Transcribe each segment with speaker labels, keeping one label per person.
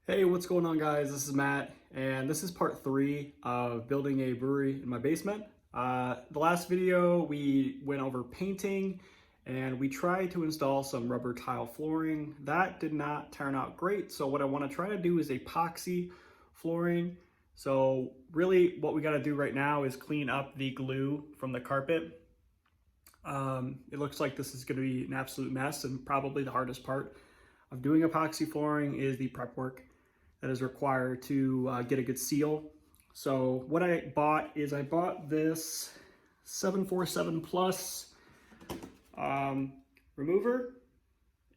Speaker 1: Hey, what's going on, guys? This is Matt, and this is part 3 of building a brewery in my basement. The last video we went over painting and we tried to install some rubber tile flooring. That did not turn out great, so what I want to try to do is epoxy flooring. So really what we got to do right now is clean up the glue from the carpet. It looks like this is going to be an absolute mess, and probably the hardest part of doing epoxy flooring is the prep work that is required to get a good seal. So what I bought is I bought this 747 Plus remover,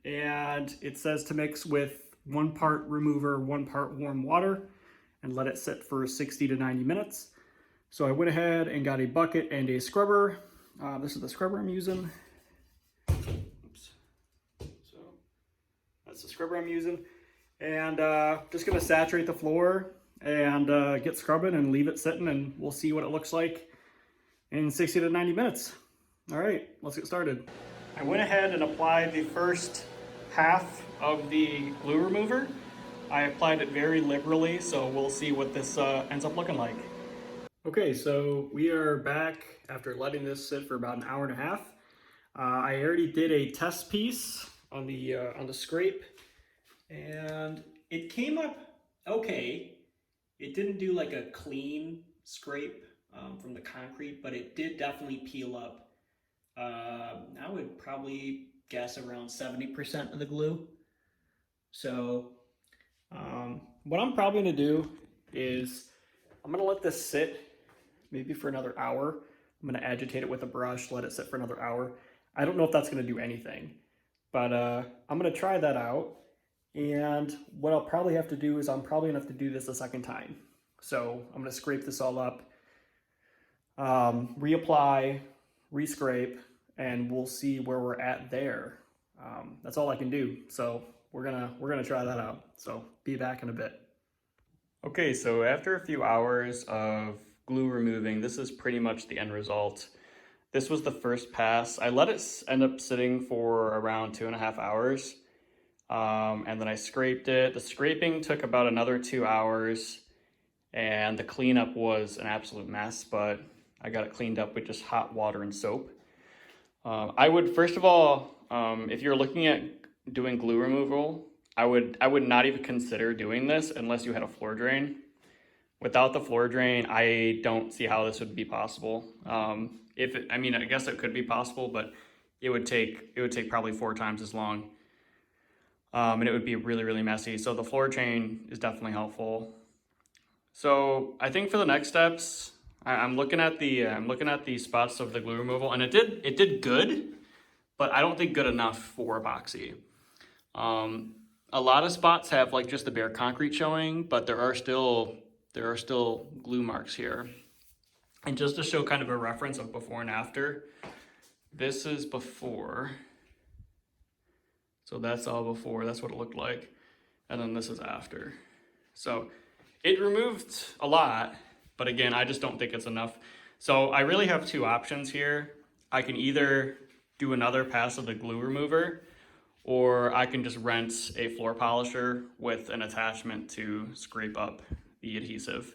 Speaker 1: and it says to mix with 1 part remover, 1 part warm water, and let it sit for 60 to 90 minutes. So I went ahead and got a bucket and a scrubber. This is the scrubber I'm using. Oops. So that's the scrubber I'm using. And just gonna saturate the floor and get scrubbing and leave it sitting, and we'll see what it looks like in 60 to 90 minutes. All right, let's get started. I went ahead and applied the first half of the glue remover. I applied it very liberally, so we'll see what this ends up looking like. Okay, so we are back after letting this sit for about an hour and a half. I already did a test piece on the scrape, and it came up okay. It didn't do like a clean scrape from the concrete, but it did definitely peel up. I would probably guess around 70% of the glue. So what I'm probably gonna do is I'm gonna let this sit maybe for another hour. I'm gonna agitate it with a brush, let it sit for another hour. I don't know if that's gonna do anything, but I'm gonna try that out. And what I'll probably have to do is I'm probably gonna have to do this a second time. So I'm gonna scrape this all up, reapply, rescrape, and we'll see where we're at there. That's all I can do. So we're gonna try that out. So be back in a bit. Okay, so after a few hours of glue removing, this is pretty much the end result. This was the first pass. I let it end up sitting for around 2.5 hours. And then I scraped it. The scraping took about another 2 hours, and the cleanup was an absolute mess, but I got it cleaned up with just hot water and soap. I would, first of all, if you're looking at doing glue removal, I would not even consider doing this unless you had a floor drain. Without the floor drain, I don't see how this would be possible. I guess it could be possible, but it would take probably 4 times as long. And it would be really, really messy. So the floor drain is definitely helpful. So I think for the next steps, I'm looking at the spots of the glue removal, and it did good, but I don't think good enough for epoxy. A lot of spots have like just the bare concrete showing, but there are still glue marks here. And just to show kind of a reference of before and after, this is before. So that's all before, that's what it looked like. And then this is after. So it removed a lot, but again, I just don't think it's enough. So I really have 2 options here. I can either do another pass of the glue remover, or I can just rent a floor polisher with an attachment to scrape up the adhesive.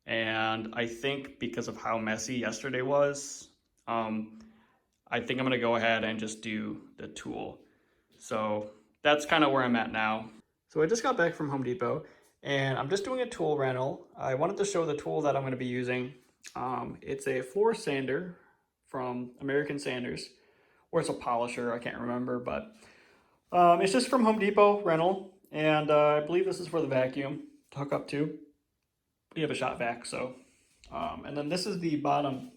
Speaker 1: And I think because of how messy yesterday was, I think I'm gonna go ahead and just do the tool. So that's kind of where I'm at now. So I just got back from Home Depot, and I'm just doing a tool rental. I wanted to show the tool that I'm going to be using. It's a floor sander from American Sanders, or it's a polisher, I can't remember, but it's just from Home Depot rental, and I believe this is for the vacuum to hook up to. We have a shop vac, so. And then this is the bottom.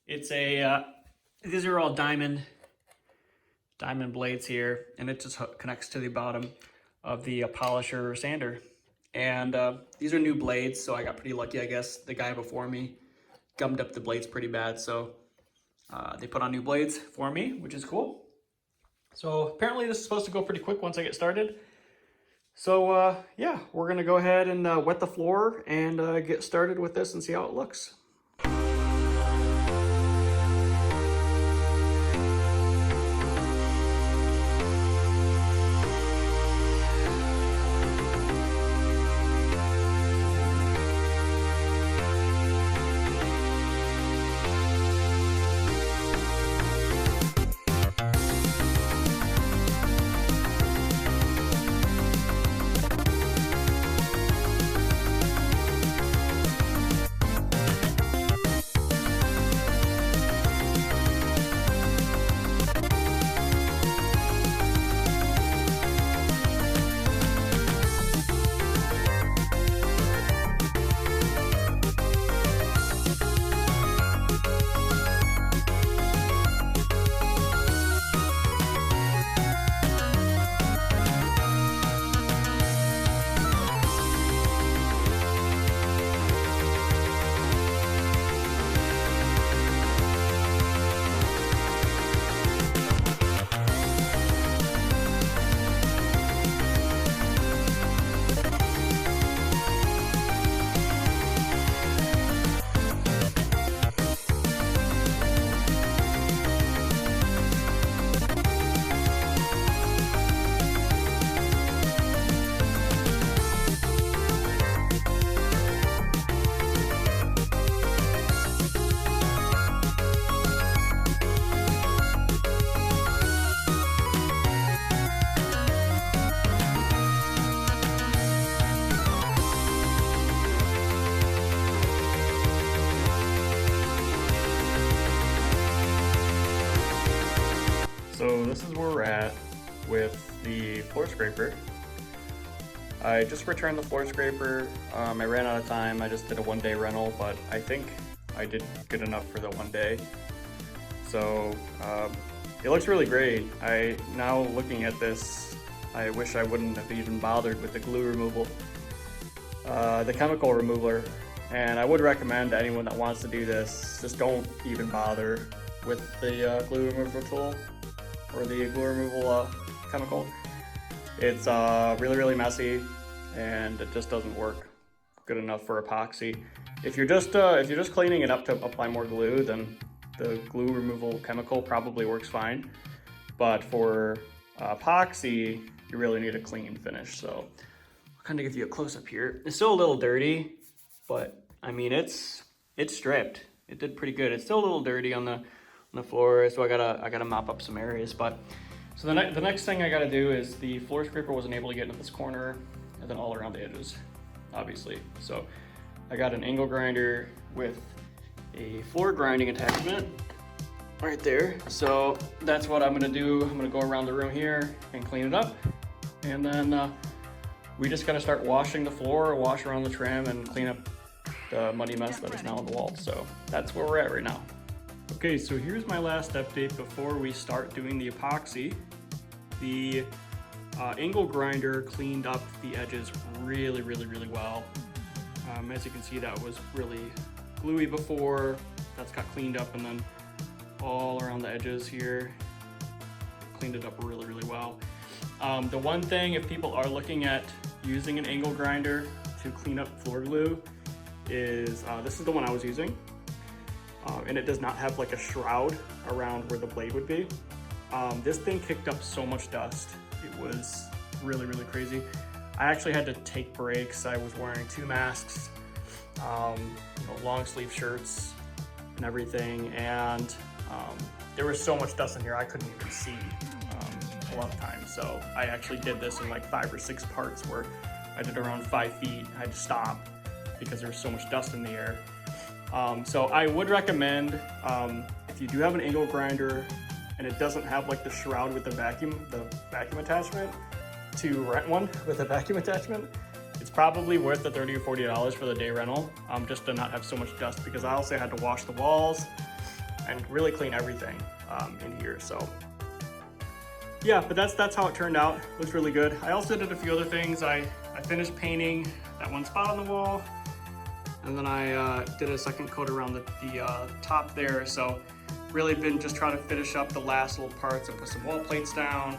Speaker 1: It's these are all diamond blades here, and it just connects to the bottom of the polisher sander. And these are new blades, so I got pretty lucky, I guess. The guy before me gummed up the blades pretty bad, so they put on new blades for me, which is cool. So apparently this is supposed to go pretty quick once I get started. So yeah, we're gonna go ahead and wet the floor and get started with this and see how it looks. where we're at with the floor scraper. I just returned the floor scraper. I ran out of time. I just did a 1-day rental, but I think I did good enough for the 1 day. So it looks really great. Now looking at this, I wish I wouldn't have even bothered with the glue removal, the chemical remover. And I would recommend to anyone that wants to do this, just don't even bother with the glue removal tool or the glue removal chemical. It's really messy, and it just doesn't work good enough for epoxy. If you're just cleaning it up to apply more glue, then the glue removal chemical probably works fine. But for epoxy, you really need a clean finish. So I'll kind of give you a close up here. It's still a little dirty, but I mean it's stripped. It did pretty good. It's still a little dirty on the floor, so I gotta mop up some areas. But so the next thing I gotta do is the floor scraper wasn't able to get into this corner and then all around the edges, obviously. So I got an angle grinder with a floor grinding attachment right there. So that's what I'm gonna do. I'm gonna go around the room here and clean it up. And then we just gotta start washing the floor, wash around the trim, and clean up the muddy mess that is now on the wall. So that's where we're at right now. Okay, so here's my last update before we start doing the epoxy. The angle grinder cleaned up the edges really well. As you can see, that was really gluey before. That's got cleaned up, and then all around the edges here, cleaned it up really well. The one thing, if people are looking at using an angle grinder to clean up floor glue, is this is the one I was using. And it does not have like a shroud around where the blade would be. This thing kicked up so much dust. It was really crazy. I actually had to take breaks. I was wearing 2 masks, long sleeve shirts and everything. And there was so much dust in here, I couldn't even see a lot of times. So I actually did this in like 5 or 6 parts where I did around 5 feet. I had to stop because there was so much dust in the air. So I would recommend, if you do have an angle grinder and it doesn't have like the shroud with the vacuum attachment, to rent one with a vacuum attachment. It's probably worth the $30 or $40 for the day rental, just to not have so much dust, because I also had to wash the walls and really clean everything in here. So yeah, but that's how it turned out. It looks really good. I also did a few other things. I finished painting that one spot on the wall, and then I did a second coat around the top there. So really been just trying to finish up the last little parts and put some wall plates down.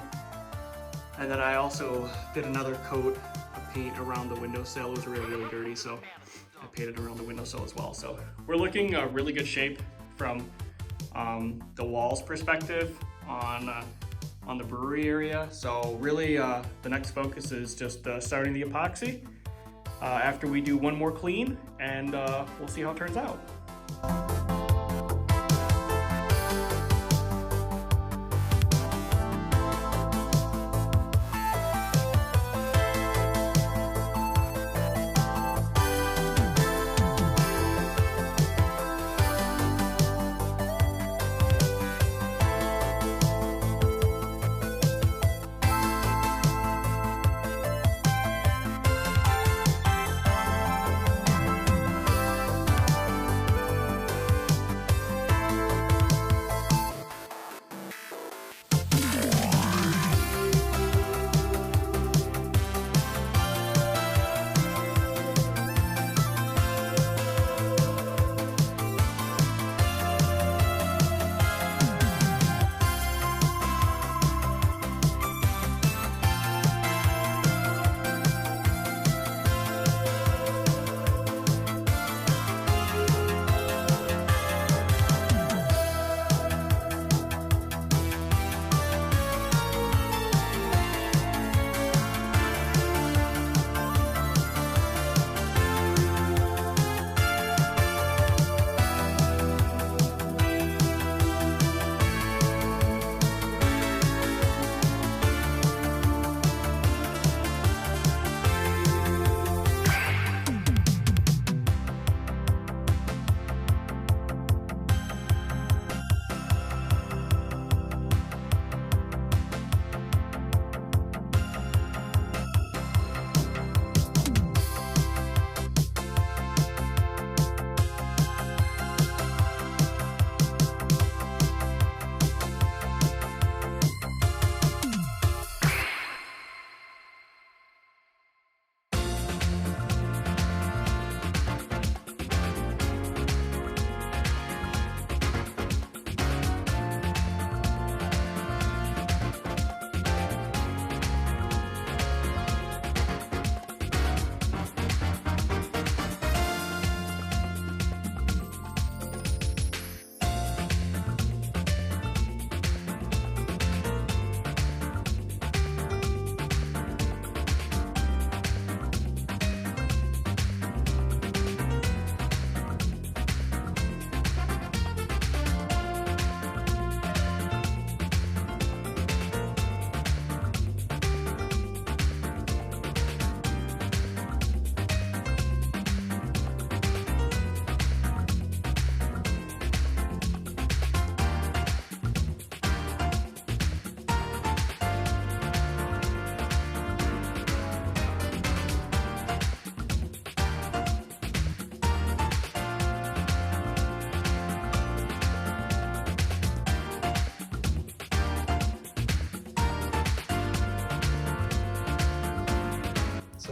Speaker 1: And then I also did another coat of paint around the windowsill. It was really dirty, so I painted around the windowsill as well. So we're looking really good shape from the walls perspective on the brewery area. So really the next focus is just starting the epoxy after we do one more clean, and we'll see how it turns out.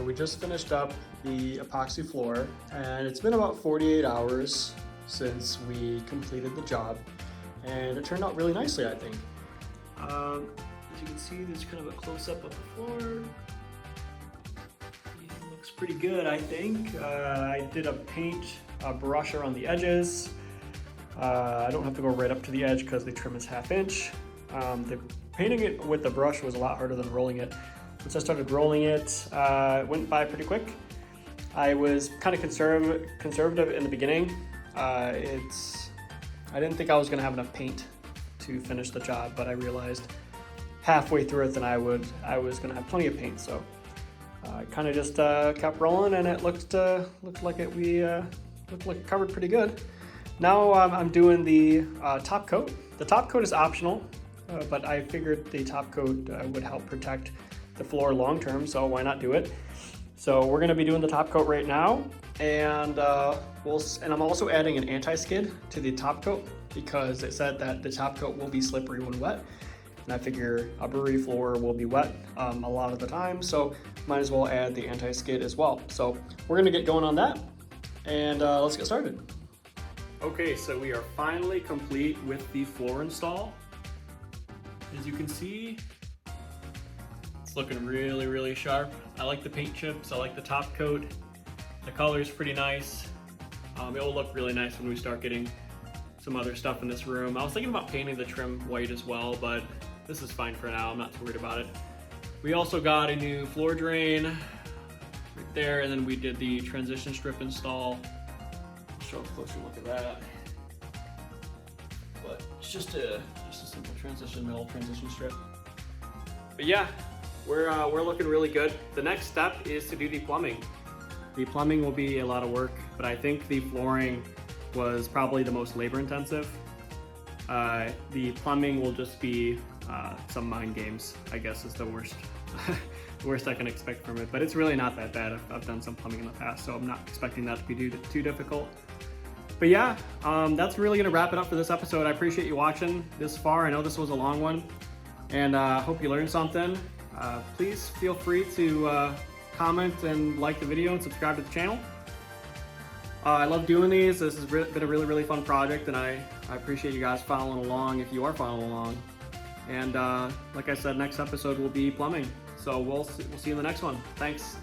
Speaker 1: So we just finished up the epoxy floor, and it's been about 48 hours since we completed the job, and it turned out really nicely, I think. As you can see, there's kind of a close-up of the floor. It looks pretty good, I think. I did a paint brush around the edges. I don't have to go right up to the edge because the trim is 1/2 inch. Painting it with the brush was a lot harder than rolling it. Once I started rolling it, it went by pretty quick. I was kind of conservative in the beginning. I didn't think I was gonna have enough paint to finish the job, but I realized halfway through it that I was gonna have plenty of paint. So I kind of just kept rolling, and it looked like it covered pretty good. Now I'm doing the top coat. The top coat is optional, but I figured the top coat would help protect the floor long term, so why not do it? So we're gonna be doing the top coat right now, and I'm also adding an anti-skid to the top coat because it said that the top coat will be slippery when wet, and I figure a brewery floor will be wet a lot of the time, so might as well add the anti-skid as well. So we're gonna get going on that, and let's get started. Okay, so we are finally complete with the floor install. As you can see, it's looking really, really sharp. I like the paint chips, I like the top coat. The color is pretty nice. It will look really nice when we start getting some other stuff in this room. I was thinking about painting the trim white as well, but this is fine for now. I'm not too worried about it. We also got a new floor drain right there, and then we did the transition strip install. I'll show a closer look at that. But it's just a simple middle transition strip. But yeah, we're looking really good. The next step is to do the plumbing. The plumbing will be a lot of work, but I think the flooring was probably the most labor intensive. The plumbing will just be some mind games, I guess is the worst the worst I can expect from it. But it's really not that bad. I've done some plumbing in the past, so I'm not expecting that to be too difficult. But yeah, that's really gonna wrap it up for this episode. I appreciate you watching this far. I know this was a long one, and hope you learned something. Please feel free to comment and like the video and subscribe to the channel. I love doing these. This has been a really, really fun project, and I appreciate you guys following along if you are following along. And like I said, next episode will be plumbing. So we'll see you in the next one. Thanks.